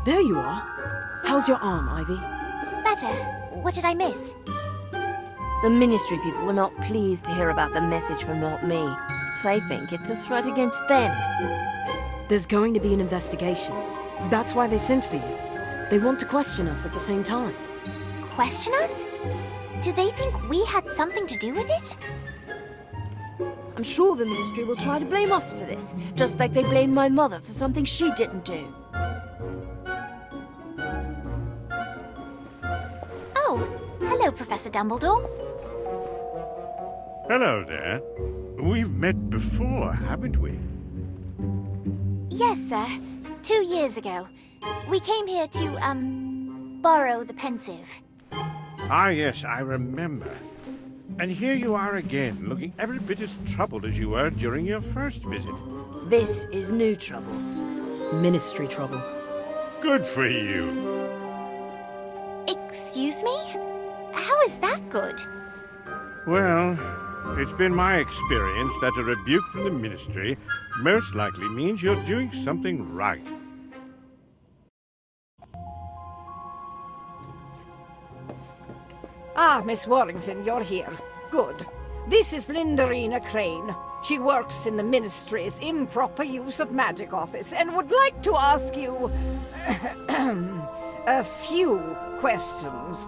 There you are. How's your arm, Ivy? Better. What did I miss? The Ministry people were not pleased to hear about the message from Not Me. They think it's a threat against them. There's going to be an investigation. That's why they sent for you. They want to question us at the same time. Question us? Do they think we had something to do with it? I'm sure the Ministry will try to blame us for this, just like they blamed my mother for something she didn't do. Oh, hello, Professor Dumbledore. Hello there. We've met before, haven't we? Yes, sir. 2 years ago. We came here to, borrow the pensive. Ah, yes, I remember. And here you are again, looking every bit as troubled as you were during your first visit. This is new trouble. Ministry trouble. Good for you. Excuse me? How is that good? Well, it's been my experience that a rebuke from the Ministry most likely means you're doing something right. Ah, Miss Warrington, you're here. Good. This is Lindarina Crane. She works in the Ministry's improper use of magic office and would like to ask you a few questions.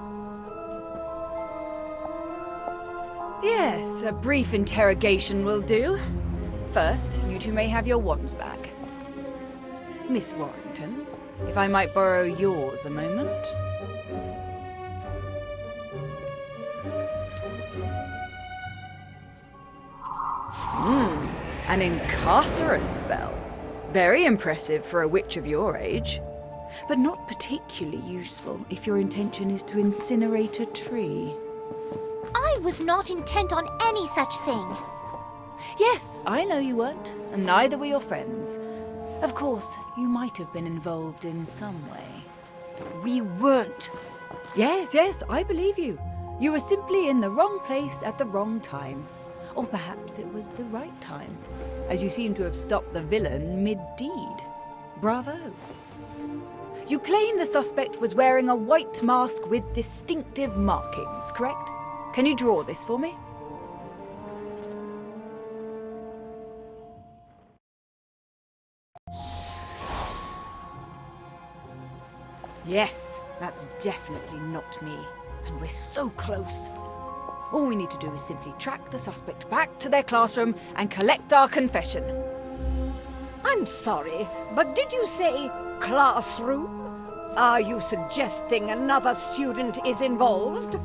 Yes, a brief interrogation will do. First, you two may have your wands back. Miss Warrington, if I might borrow yours a moment. An incarcerous spell. Very impressive for a witch of your age. But not particularly useful if your intention is to incinerate a tree. I was not intent on any such thing. Yes, I know you weren't, and neither were your friends. Of course, you might have been involved in some way. We weren't. Yes, I believe you. You were simply in the wrong place at the wrong time. Or perhaps it was the right time, as you seem to have stopped the villain mid-deed. Bravo. You claim the suspect was wearing a white mask with distinctive markings, correct? Can you draw this for me? Yes, that's definitely not me. And we're so close. All we need to do is simply track the suspect back to their classroom and collect our confession. I'm sorry, but did you say classroom? Are you suggesting another student is involved?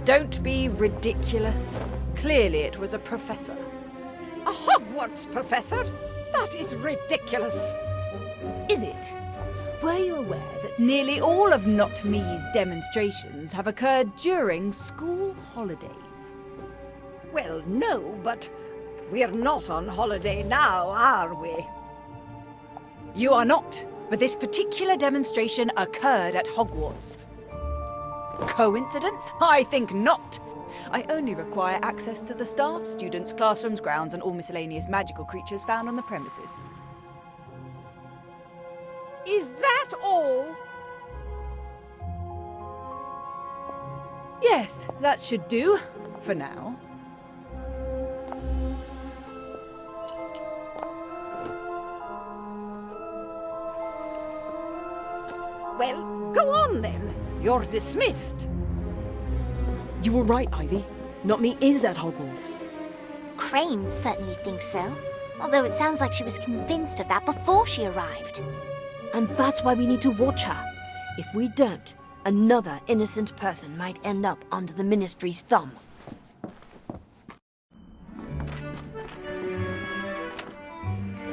Don't be ridiculous. Clearly it was a professor. A Hogwarts professor? That is ridiculous. Is it? Were you aware that nearly all of Not Me's demonstrations have occurred during school holidays? Well, no, but we're not on holiday now, are we? You are not, but this particular demonstration occurred at Hogwarts. Coincidence? I think not. I only require access to the staff, students, classrooms, grounds, and all miscellaneous magical creatures found on the premises. Is that all? Yes, that should do, for now. Well, go on then. You're dismissed. You were right, Ivy. Not Me is at Hogwarts. Crane certainly thinks so. Although it sounds like she was convinced of that before she arrived. And that's why we need to watch her. If we don't, another innocent person might end up under the Ministry's thumb.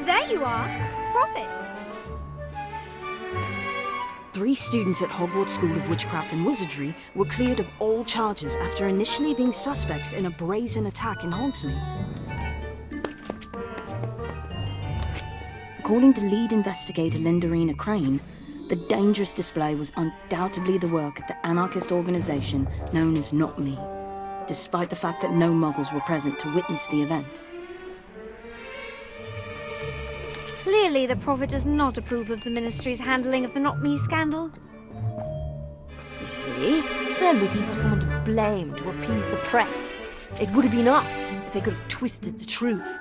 There you are. Prophet. 3 students at Hogwarts School of Witchcraft and Wizardry were cleared of all charges after initially being suspects in a brazen attack in Hogsmeade. According to lead investigator Lindarina Crane, the dangerous display was undoubtedly the work of the anarchist organization known as Not Me, despite the fact that no Muggles were present to witness the event. Clearly, the Prophet does not approve of the Ministry's handling of the Not Me scandal. You see, they're looking for someone to blame to appease the press. It would have been us if they could have twisted the truth.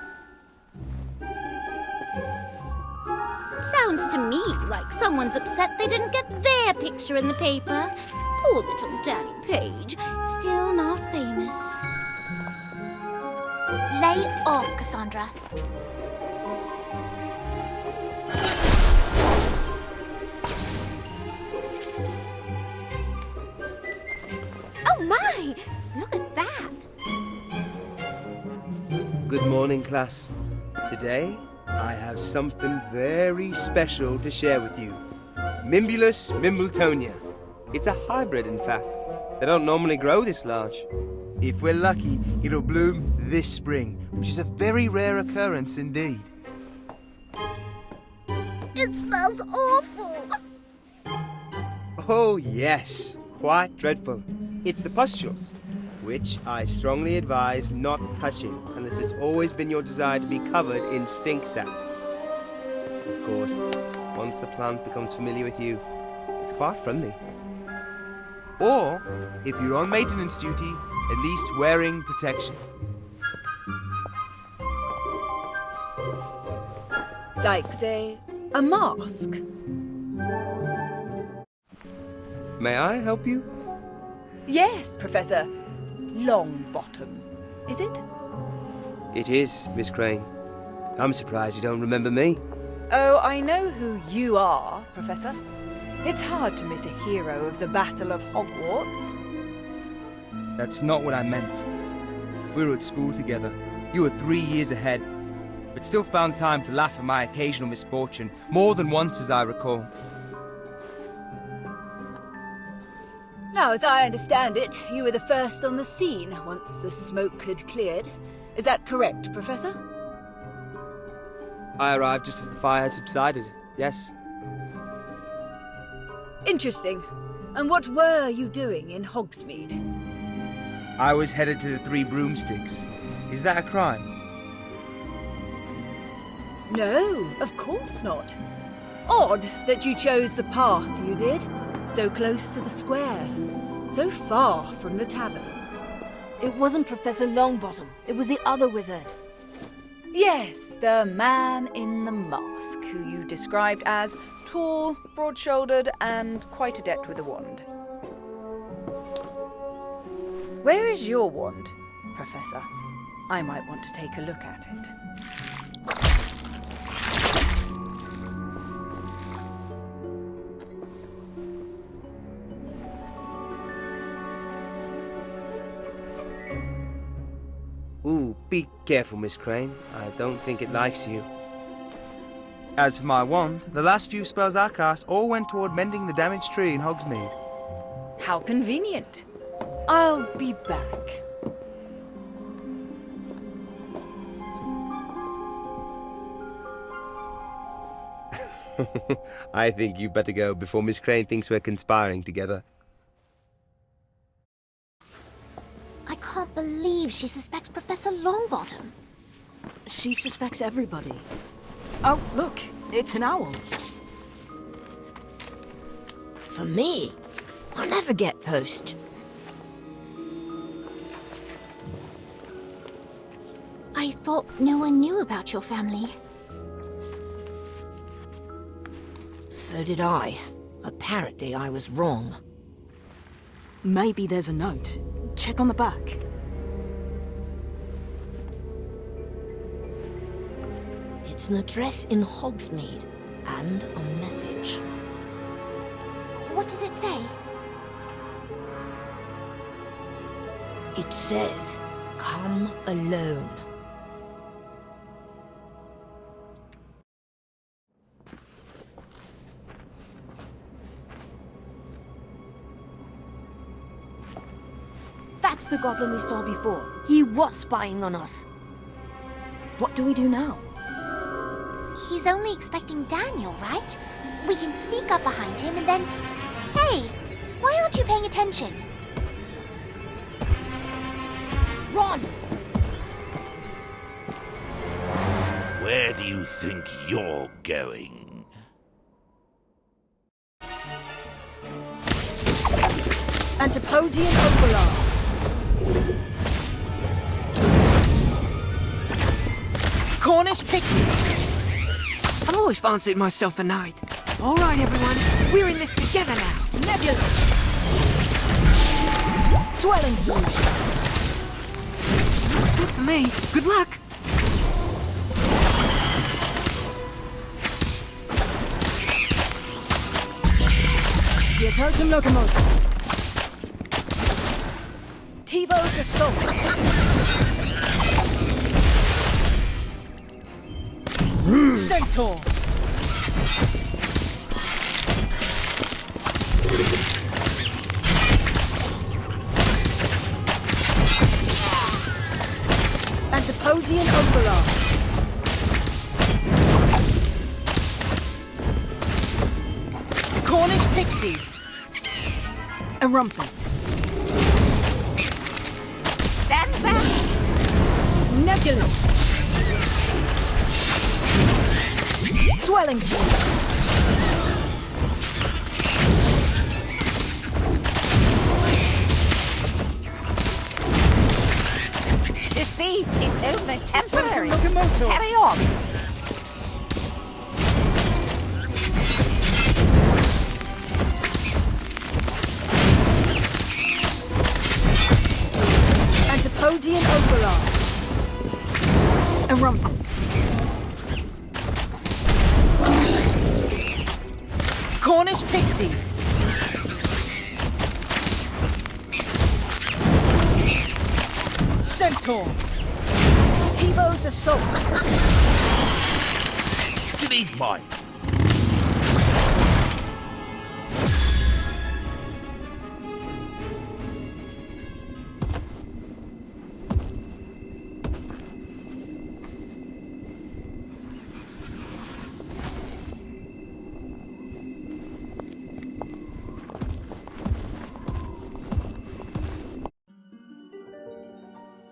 Sounds to me like someone's upset they didn't get their picture in the paper. Poor little Danny Page, still not famous. Lay off, Cassandra. Oh my! Look at that! Good morning, class. Today, I have something very special to share with you. Mimbulus mimbletonia. It's a hybrid, in fact. They don't normally grow this large. If we're lucky, it'll bloom this spring, which is a very rare occurrence indeed. It smells awful. Oh, yes. Quite dreadful. It's the pustules, which I strongly advise not touching unless it's always been your desire to be covered in stink sap. Of course, once the plant becomes familiar with you, it's quite friendly. Or, if you're on maintenance duty, at least wearing protection. Like, say, a mask. May I help you? Yes, Professor Longbottom. Is it? It is, Miss Crane. I'm surprised you don't remember me. Oh, I know who you are, Professor. It's hard to miss a hero of the Battle of Hogwarts. That's not what I meant. We were at school together. You were 3 years ahead, but still found time to laugh at my occasional misfortune, more than once as I recall. Now, as I understand it, you were the first on the scene once the smoke had cleared. Is that correct, Professor? I arrived just as the fire had subsided, yes. Interesting. And what were you doing in Hogsmeade? I was headed to the Three Broomsticks. Is that a crime? No, of course not. Odd that you chose the path you did. So close to the square. So far from the tavern. It wasn't Professor Longbottom. It was the other wizard. Yes, the man in the mask, who you described as tall, broad-shouldered, and quite adept with a wand. Where is your wand, Professor? I might want to take a look at it. Ooh, be careful, Miss Crane. I don't think it likes you. As for my wand, the last few spells I cast all went toward mending the damaged tree in Hogsmeade. How convenient. I'll be back. I think you better go before Miss Crane thinks we're conspiring together. I can't believe she suspects Professor Longbottom. She suspects everybody. Oh, look, it's an owl. For me, I never get post. I thought no one knew about your family. So did I. Apparently I was wrong. Maybe there's a note. Check on the back. It's an address in Hogsmeade and a message. What does it say? It says, "Come alone." That's the goblin we saw before. He was spying on us. What do we do now? He's only expecting Daniel, right? We can sneak up behind him and then... Hey, why aren't you paying attention? Run! Where do you think you're going? Antipodian Overlord. Cornish Pixies. I've always fancied myself a knight. All right, everyone. We're in this together now. Nebulous. Swelling Solution. Good for me. Good luck. The Totem Locomotive. Tivo's Assault. Centaur. Antipodian Overlord. Cornish Pixies. Erumpent. Stand back! Nebulous. Swelling Solution. Defeat is only temporary. Locomotive. Carry on. Antipodian Overlord. Erumpent. Cornish Pixies. Centaur. Tivo's Assault. You need mine.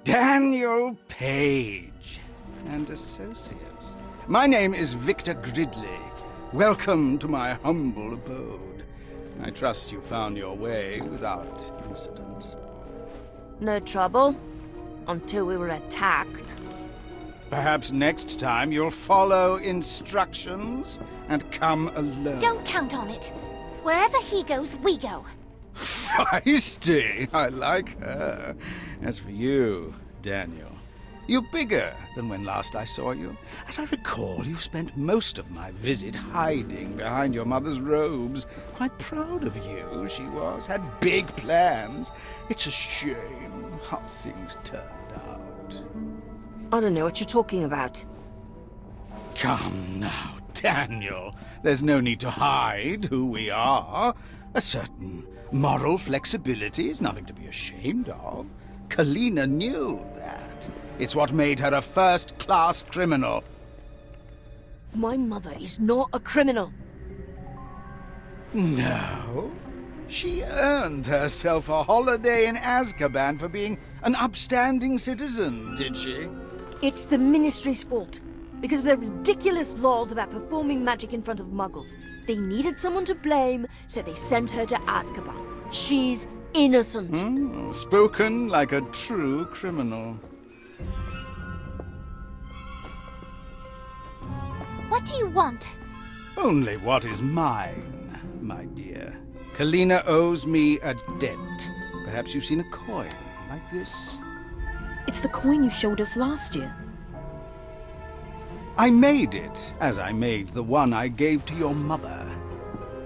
Daniel Page and Associates. My name is Victor Gridley. Welcome to my humble abode. I trust you found your way without incident. No trouble. Until we were attacked. Perhaps next time you'll follow instructions and come alone. Don't count on it. Wherever he goes, we go. Feisty! I like her. As for you, Daniel, you're bigger than when last I saw you. As I recall, you spent most of my visit hiding behind your mother's robes. Quite proud of you, she was. Had big plans. It's a shame how things turned out. I don't know what you're talking about. Come now, Daniel. There's no need to hide who we are. A certain moral flexibility is nothing to be ashamed of. Kalina knew that. It's what made her a first-class criminal. My mother is not a criminal. No. She earned herself a holiday in Azkaban for being an upstanding citizen, did she? It's the Ministry's fault. Because of their ridiculous laws about performing magic in front of muggles. They needed someone to blame, so they sent her to Azkaban. She's innocent. Spoken like a true criminal. What do you want? Only what is mine, my dear. Kalina owes me a debt. Perhaps you've seen a coin like this? It's the coin you showed us last year. I made it, as I made the one I gave to your mother.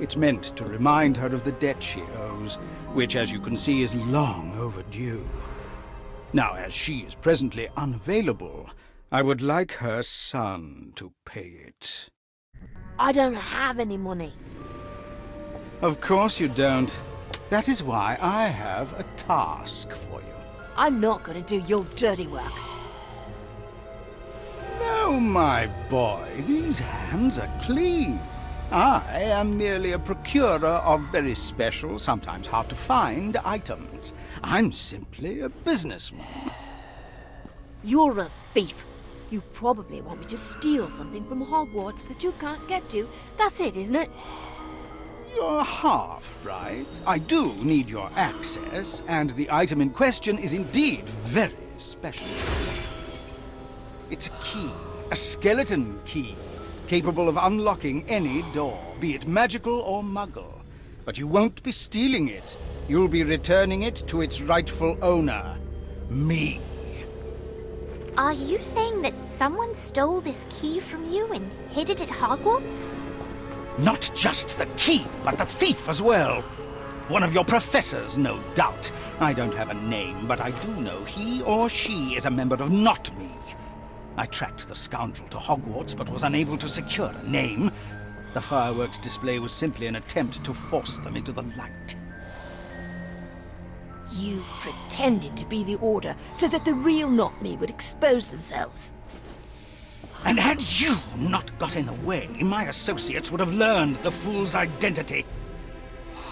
It's meant to remind her of the debt she owes, which, as you can see, is long overdue. Now, as she is presently unavailable, I would like her son to pay it. I don't have any money. Of course you don't. That is why I have a task for you. I'm not going to do your dirty work. No, my boy, these hands are clean. I am merely a procurer of very special, sometimes hard-to-find items. I'm simply a businessman. You're a thief. You probably want me to steal something from Hogwarts that you can't get to. That's it, isn't it? You're half right. I do need your access, and the item in question is indeed very special. It's a key, a skeleton key, capable of unlocking any door, be it magical or muggle. But you won't be stealing it. You'll be returning it to its rightful owner, me. Are you saying that someone stole this key from you and hid it at Hogwarts? Not just the key, but the thief as well. One of your professors, no doubt. I don't have a name, but I do know he or she is a member of Not Me. I tracked the scoundrel to Hogwarts, but was unable to secure a name. The fireworks display was simply an attempt to force them into the light. You pretended to be the Order so that the real Not Me would expose themselves. And had you not got in the way, my associates would have learned the fool's identity.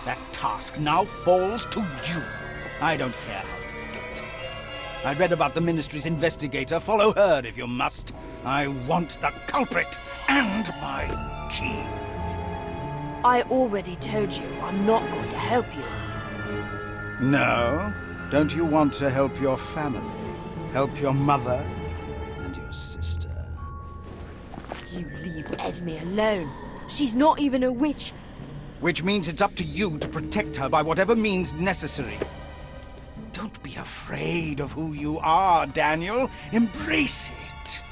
That task now falls to you. I don't care how you do it. I read about the Ministry's investigator. Follow her if you must. I want the culprit and my key. I already told you I'm not going to help you. No? Don't you want to help your family? Help your mother and your sister? You leave Esme alone. She's not even a witch. Which means it's up to you to protect her by whatever means necessary. Don't be afraid of who you are, Daniel. Embrace it.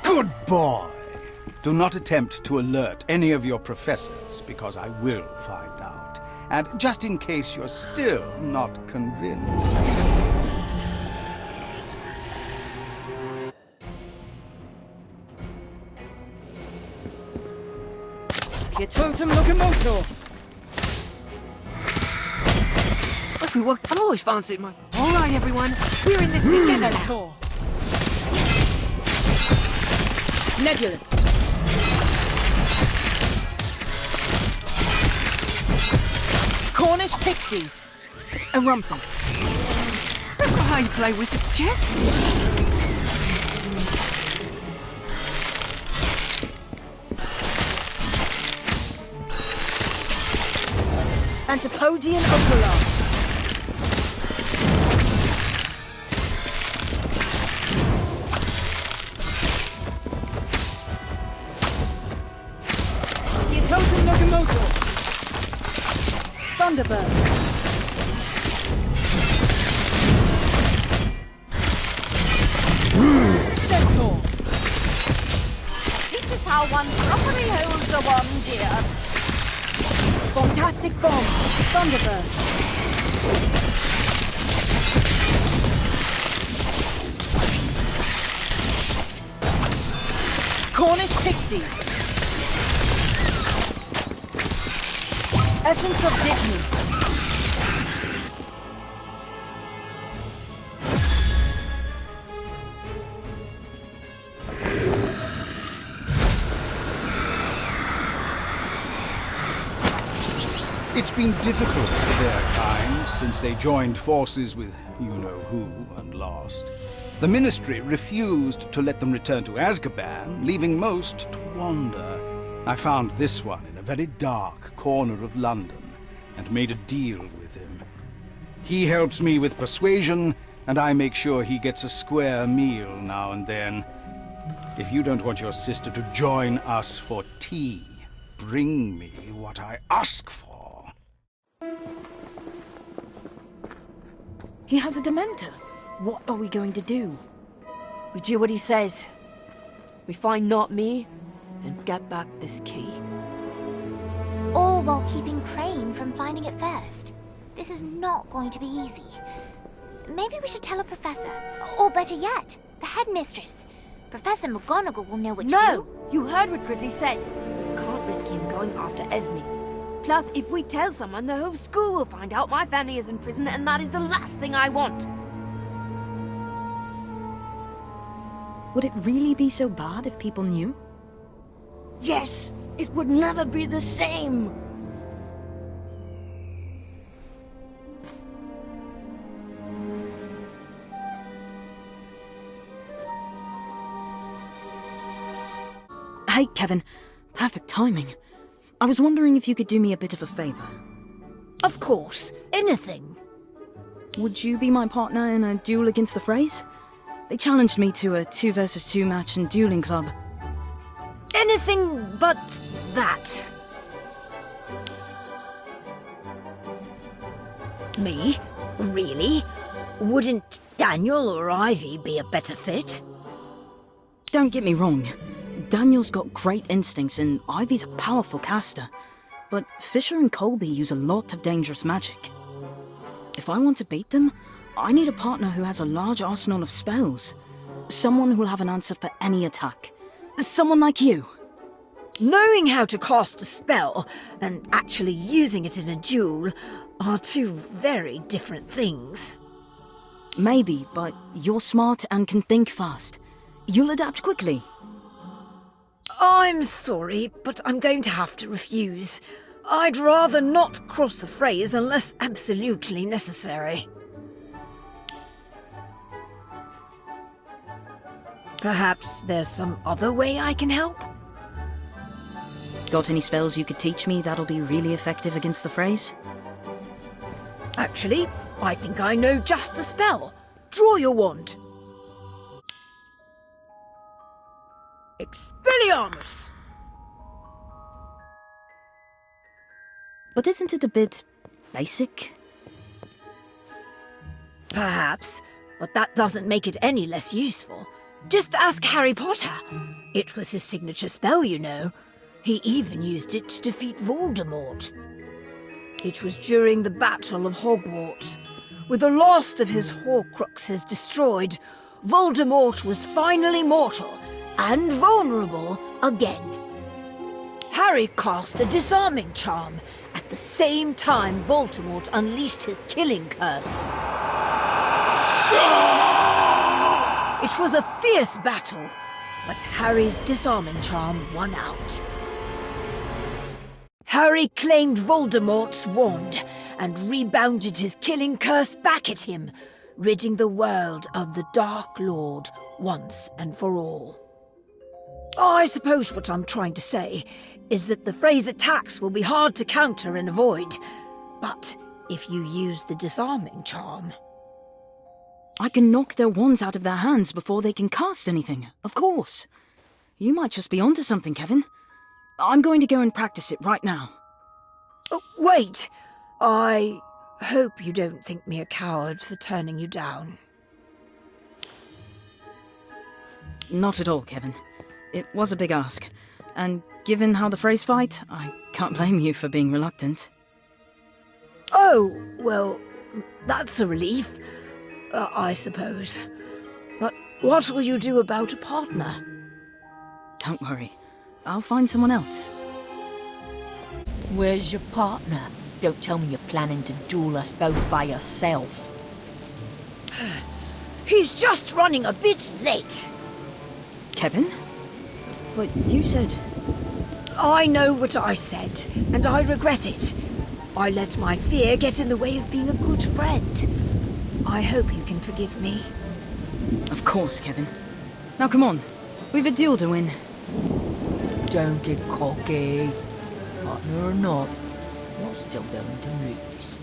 Good boy. Do not attempt to alert any of your professors, because I will find out. And just in case you're still not convinced... Totem locomotor! If we work, I've always fancied my... All right, everyone. We're in this together now. Nebulous. Cornish pixies. A rumpet. That's not how you play wizard's chess. Antipodian opera. Totem locomotor. Thunderbird. Centaur. This is how one properly holds a wand, dear. Fantastic bomb. Thunderbird. Cornish pixies. Essence of Disney. It's been difficult for their kind since they joined forces with you-know-who and lost. The Ministry refused to let them return to Azkaban, leaving most to wander. I found this one in a very dark corner of London and made a deal with him. He helps me with persuasion, and I make sure he gets a square meal now and then. If you don't want your sister to join us for tea, bring me what I ask for. He has a Dementor. What are we going to do? We do what he says. We find Not Me and get back this key. All while keeping Crane from finding it first. This is not going to be easy. Maybe we should tell a professor. Or better yet, the headmistress. Professor McGonagall will know what to do. No! You heard what Gridley said. We can't risk him going after Esme. Plus, if we tell someone, the whole school will find out my family is in prison, and that is the last thing I want. Would it really be so bad if people knew? Yes! It would never be the same! Hey, Kevin. Perfect timing. I was wondering if you could do me a bit of a favor. Of course, anything. Would you be my partner in a duel against the Freys? They challenged me to a 2 versus 2 match in dueling club. Anything but that. Me? Really? Wouldn't Daniel or Ivy be a better fit? Don't get me wrong. Daniel's got great instincts and Ivy's a powerful caster. But Fisher and Colby use a lot of dangerous magic. If I want to beat them, I need a partner who has a large arsenal of spells. Someone who'll have an answer for any attack. Someone like you. Knowing how to cast a spell and actually using it in a duel are two very different things. Maybe, but you're smart and can think fast. You'll adapt quickly. I'm sorry, but I'm going to have to refuse. I'd rather not cross the Freys unless absolutely necessary. Perhaps there's some other way I can help? Got any spells you could teach me that'll be really effective against the Freys? Actually, I think I know just the spell. Draw your wand. Expelliarmus! But isn't it a bit basic? Perhaps, but that doesn't make it any less useful. Just ask Harry Potter. It was his signature spell, you know. He even used it to defeat Voldemort. It was during the Battle of Hogwarts. With the last of his Horcruxes destroyed, Voldemort was finally mortal and vulnerable again. Harry cast a disarming charm at the same time Voldemort unleashed his killing curse. It was a fierce battle, but Harry's disarming charm won out. Harry claimed Voldemort's wand and rebounded his killing curse back at him, ridding the world of the Dark Lord once and for all. I suppose what I'm trying to say is that the Freys' attacks will be hard to counter and avoid, but if you use the disarming charm... I can knock their wands out of their hands before they can cast anything, of course. You might just be onto something, Kevin. I'm going to go and practice it right now. Oh, wait! I hope you don't think me a coward for turning you down. Not at all, Kevin. It was a big ask. And given how the Freys fight, I can't blame you for being reluctant. Oh, well, that's a relief, I suppose. But what will you do about a partner? Don't worry. I'll find someone else. Where's your partner? Don't tell me you're planning to duel us both by yourself. He's just running a bit late. Kevin? But you said... I know what I said, and I regret it. I let my fear get in the way of being a good friend. I hope you can forgive me. Of course, Kevin. Now come on. We've a duel to win. Don't get cocky. Partner or not, you're still going to lose.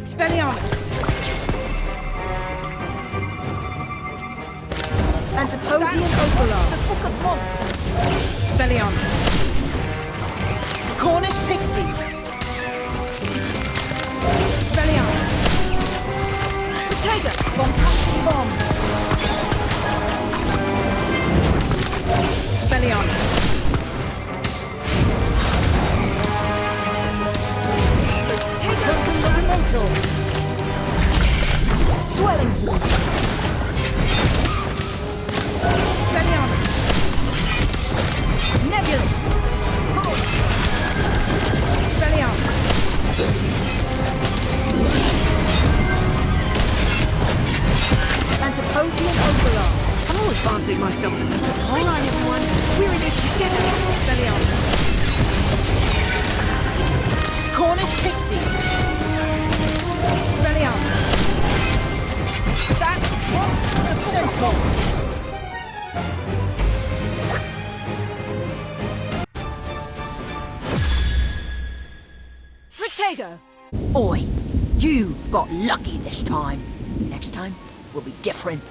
Expelliarmus! Antipodian Opalar. The Book of Monsters. Expelliarmus. Cornish Pixies. Expelliarmus. Bottega. Bombastic Bomb. Expelliarmus. Bottega. Elemental. Swelling Sword. Expelliarmus. Nebulous. Expelliarmus. Antipodian Opalar. fancied myself. All right, everyone, we're in this together. Steady on. Cornish pixies. Steady on. That was a centaur. Fritago! Oi, you got lucky this time. Next time will be different.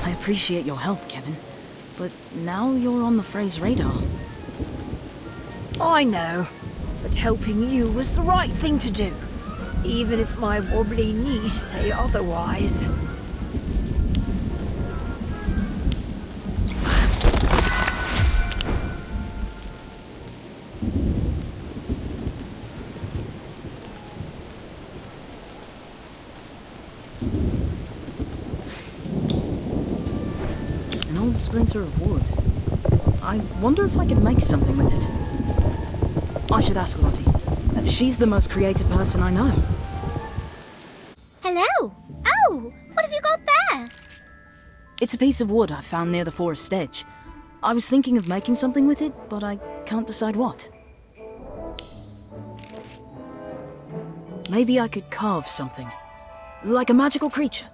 I appreciate your help, Kevin. But now you're on the Frey's radar. I know, but helping you was the right thing to do. Even if my wobbly knees say otherwise. An old splinter of wood. I wonder if I could make something with it. I should ask Lottie. She's the most creative person I know. Hello! Oh! What have you got there? It's a piece of wood I found near the forest edge. I was thinking of making something with it, but I can't decide what. Maybe I could carve something. Like a magical creature.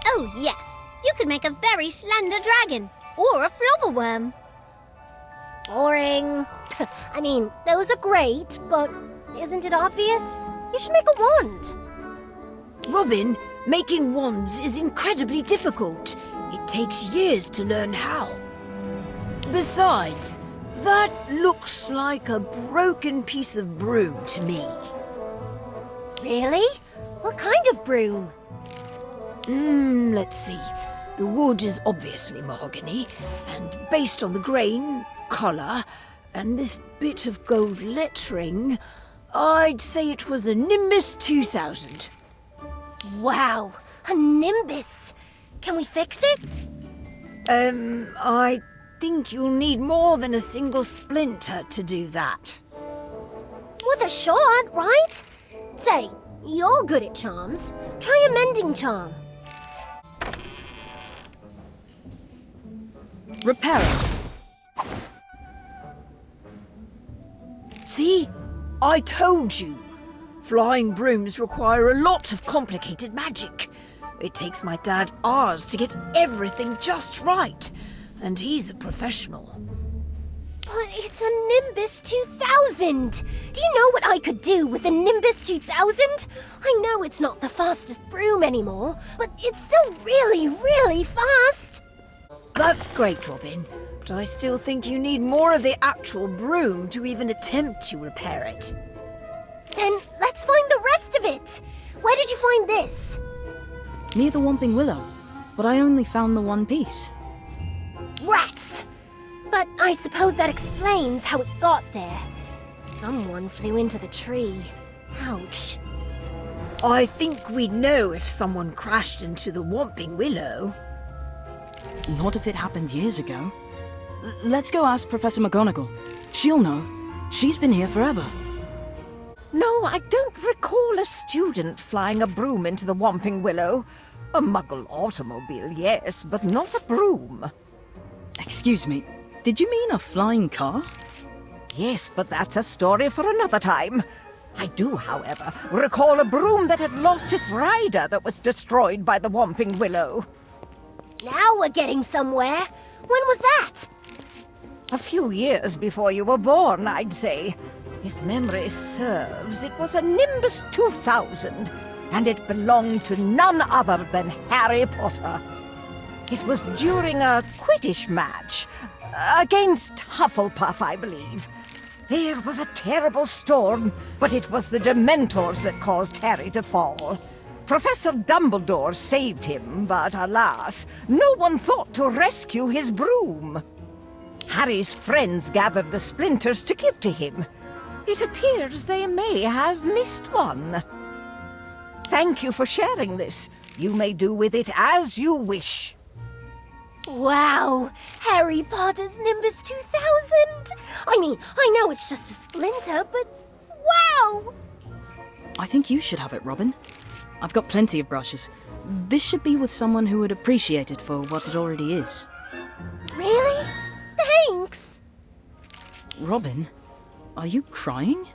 Oh, yes. You could make a very slender dragon. Or a flobberworm. Boring. I mean, those are great, but isn't it obvious? You should make a wand. Robin, making wands is incredibly difficult. It takes years to learn how. Besides, that looks like a broken piece of broom to me. Really? What kind of broom? Let's see. The wood is obviously mahogany, and based on the grain, colour, and this bit of gold lettering, I'd say it was a Nimbus 2000. Wow, a nimbus. Can we fix it? I think you'll need more than a single splinter to do that. With a shot, right? Say, you're good at charms. Try a mending charm. Repair it. See? I told you. Flying brooms require a lot of complicated magic. It takes my dad hours to get everything just right, and he's a professional. But it's a Nimbus 2000! Do you know what I could do with a Nimbus 2000? I know it's not the fastest broom anymore, but it's still really, really fast! That's great, Robin, but I still think you need more of the actual broom to even attempt to repair it. Then let's find the rest of it! Where did you find this? Near the Whomping Willow, but I only found the one piece. Rats! But I suppose that explains how it got there. Someone flew into the tree. Ouch. I think we'd know if someone crashed into the Whomping Willow. Not if it happened years ago. Let's go ask Professor McGonagall. She'll know. She's been here forever. No, I don't recall a student flying a broom into the Whomping Willow. A Muggle automobile, yes, but not a broom. Excuse me, did you mean a flying car? Yes, but that's a story for another time. I do, however, recall a broom that had lost its rider that was destroyed by the Whomping Willow. Now we're getting somewhere. When was that? A few years before you were born, I'd say. If memory serves, it was a Nimbus 2000, and it belonged to none other than Harry Potter. It was during a Quidditch match, against Hufflepuff, I believe. There was a terrible storm, but it was the Dementors that caused Harry to fall. Professor Dumbledore saved him, but alas, no one thought to rescue his broom. Harry's friends gathered the splinters to give to him. It appears they may have missed one. Thank you for sharing this. You may do with it as you wish. Wow! Harry Potter's Nimbus 2000! I mean, I know it's just a splinter, but wow! I think you should have it, Robin. I've got plenty of brushes. This should be with someone who would appreciate it for what it already is. Really? Thanks! Robin, are you crying?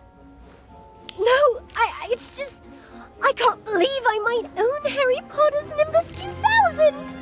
No, it's just... I can't believe I might own Harry Potter's Nimbus 2000!